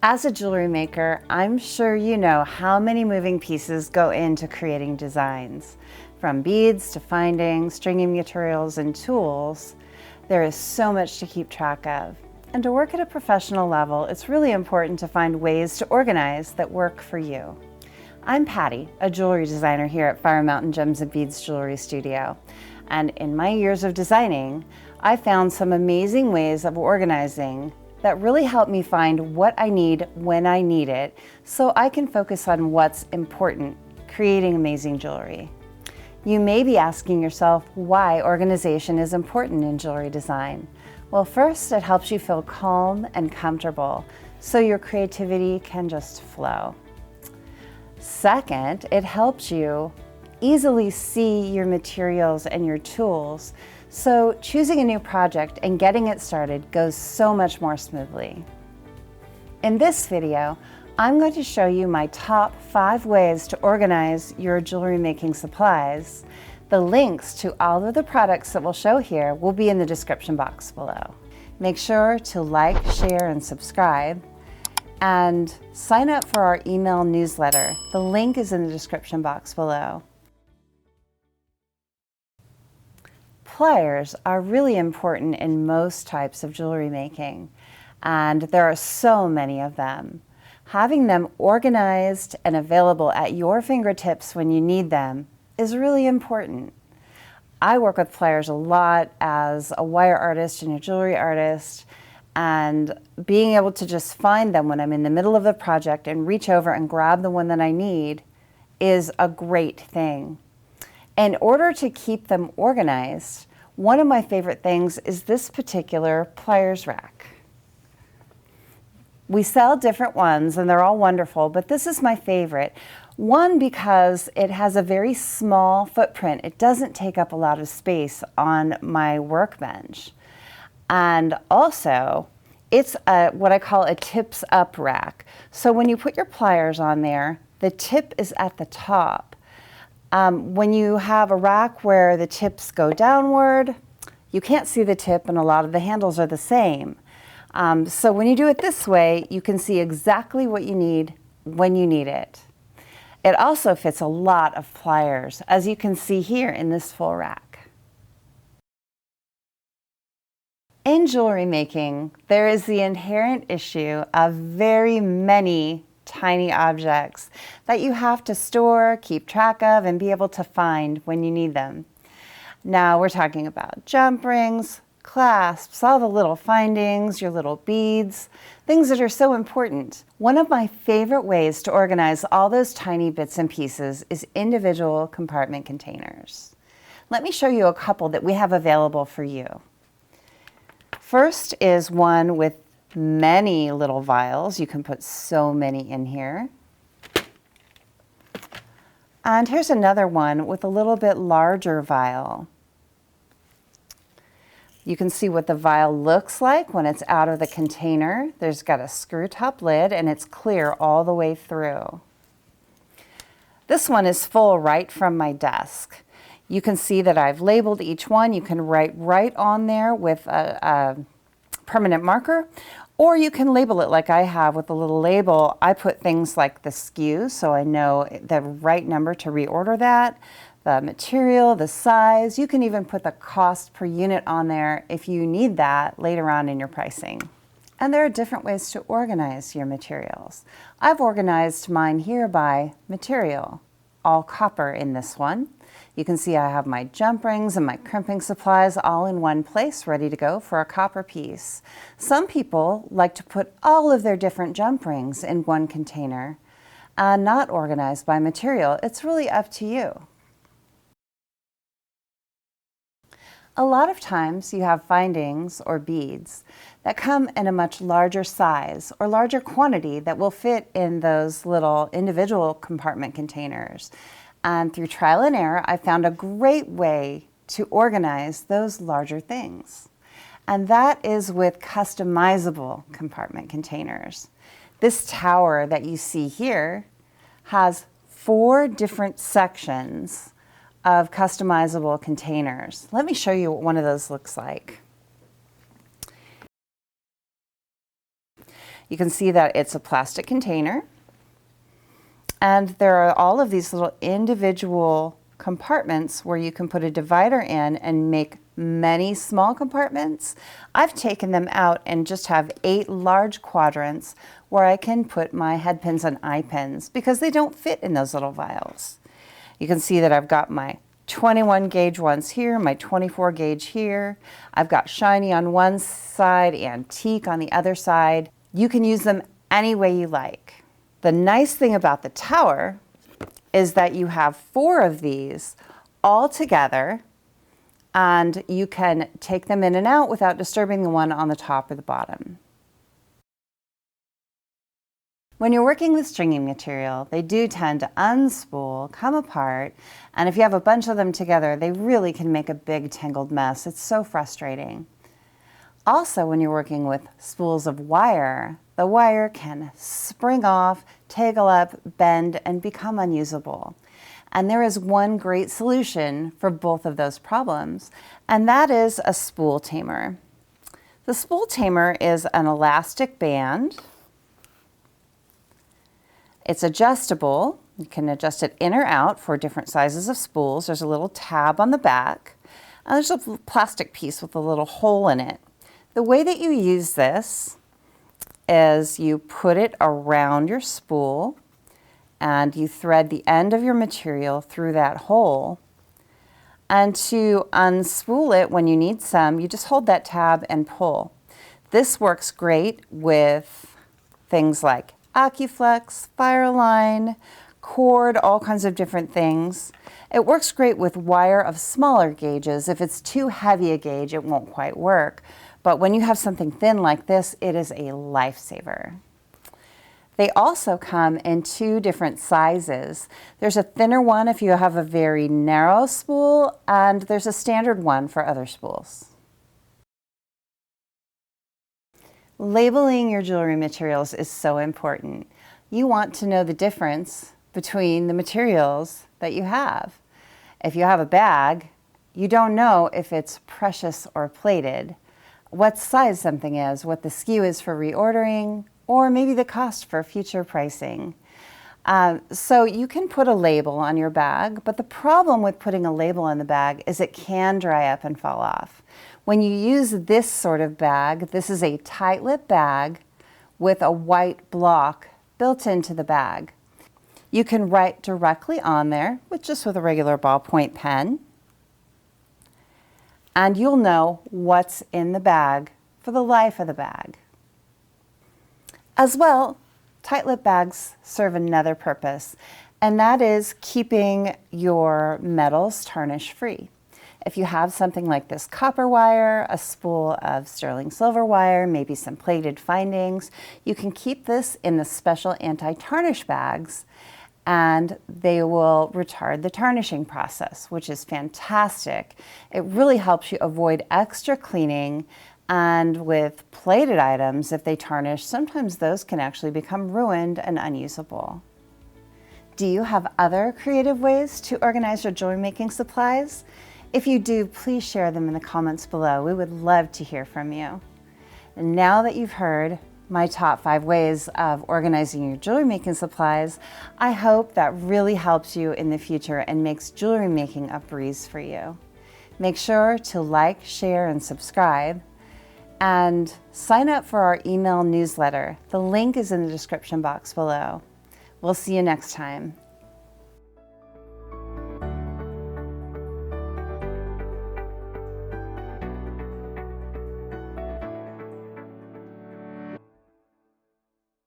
As a jewelry maker, I'm sure you know how many moving pieces go into creating designs. From beads to finding, stringing materials, and tools, there is so much to keep track of. And to work at a professional level, it's really important to find ways to organize that work for you. I'm Patti, a jewelry designer here at Fire Mountain Gems and Beads Jewelry Studio. And in my years of designing, I found some amazing ways of organizing that really help me find what I need when I need it, so I can focus on what's important, creating amazing jewelry. You may be asking yourself why organization is important in jewelry design. Well, first, it helps you feel calm and comfortable, so your creativity can just flow. Second, it helps you easily see your materials and your tools, so choosing a new project and getting it started goes so much more smoothly. In this video, I'm going to show you my top 5 ways to organize your jewelry making supplies. The links to all of the products that we'll show here will be in the description box below. Make sure to like, share, and subscribe, and sign up for our email newsletter. The link is in the description box below. Pliers are really important in most types of jewelry making, and there are so many of them. Having them organized and available at your fingertips when you need them is really important. I work with pliers a lot as a wire artist and a jewelry artist, and being able to just find them when I'm in the middle of the project and reach over and grab the one that I need is a great thing. In order to keep them organized, one of my favorite things is this particular Pliers Rack. We sell different ones and they're all wonderful, but this is my favorite. One, because it has a very small footprint. It doesn't take up a lot of space on my workbench. And also, it's what I call a tips up rack. So when you put your pliers on there, the tip is at the top. When you have a rack where the tips go downward, you can't see the tip and a lot of the handles are the same. So when you do it this way, you can see exactly what you need when you need it. It also fits a lot of pliers, as you can see here in this full rack. In jewelry making, there is the inherent issue of very many tiny objects that you have to store, keep track of, and be able to find when you need them. Now we're talking about jump rings, clasps, all the little findings, your little beads, things that are so important. One of my favorite ways to organize all those tiny bits and pieces is individual compartment containers. Let me show you a couple that we have available for you. First is one with many little vials. You can put so many in here. And here's another one with a little bit larger vial. You can see what the vial looks like when it's out of the container. There's got a screw top lid and it's clear all the way through. This one is full right from my desk. You can see that I've labeled each one. You can write right on there with a permanent marker, or you can label it like I have with a little label. I put things like the SKU, so I know the right number to reorder that, the material, the size. You can even put the cost per unit on there if you need that later on in your pricing. And there are different ways to organize your materials. I've organized mine here by material, all copper in this one. You can see I have my jump rings and my crimping supplies all in one place, ready to go for a copper piece. Some people like to put all of their different jump rings in one container and not organized by material. It's really up to you. A lot of times you have findings or beads that come in a much larger size or larger quantity that will fit in those little individual compartment containers. And through trial and error, I found a great way to organize those larger things. And that is with customizable compartment containers. This tower that you see here has 4 different sections of customizable containers. Let me show you what one of those looks like. You can see that it's a plastic container, and there are all of these little individual compartments where you can put a divider in and make many small compartments. I've taken them out and just have 8 large quadrants where I can put my head pins and eye pins because they don't fit in those little vials. You can see that I've got my 21 gauge ones here, my 24 gauge here. I've got shiny on one side, antique on the other side. You can use them any way you like. The nice thing about the tower is that you have 4 of these all together, and you can take them in and out without disturbing the one on the top or the bottom. When you're working with stringing material, they do tend to unspool, come apart, and if you have a bunch of them together, they really can make a big tangled mess. It's so frustrating. Also, when you're working with spools of wire, the wire can spring off, tangle up, bend, and become unusable. And there is one great solution for both of those problems, and that is a spool tamer. The spool tamer is an elastic band. It's adjustable. You can adjust it in or out for different sizes of spools. There's a little tab on the back, and there's a plastic piece with a little hole in it. The way that you use this is you put it around your spool and you thread the end of your material through that hole. And to unspool it when you need some, you just hold that tab and pull. This works great with things like AccuFlex, Fireline, cord, all kinds of different things. It works great with wire of smaller gauges. If it's too heavy a gauge, it won't quite work. But when you have something thin like this, it is a lifesaver. They also come in 2 different sizes. There's a thinner one if you have a very narrow spool, and there's a standard one for other spools. Labeling your jewelry materials is so important. You want to know the difference between the materials that you have. If you have a bag, you don't know if it's precious or plated, what size something is, what the SKU is for reordering, or maybe the cost for future pricing. So you can put a label on your bag, but the problem with putting a label on the bag is it can dry up and fall off. When you use this sort of bag, this is a Tite-Lip bag with a white block built into the bag. You can write directly on there with a regular ballpoint pen, and you'll know what's in the bag for the life of the bag. As well, Tite-Lip bags serve another purpose, and that is keeping your metals tarnish free. If you have something like this copper wire, a spool of sterling silver wire, maybe some plated findings, you can keep this in the special anti-tarnish bags, and they will retard the tarnishing process, which is fantastic. It really helps you avoid extra cleaning, and with plated items, if they tarnish, sometimes those can actually become ruined and unusable. Do you have other creative ways to organize your jewelry making supplies? If you do, please share them in the comments below. We would love to hear from you. And now that you've heard my top 5 ways of organizing your jewelry making supplies, I hope that really helps you in the future and makes jewelry making a breeze for you. Make sure to like, share, and subscribe, and sign up for our email newsletter. The link is in the description box below. We'll see you next time.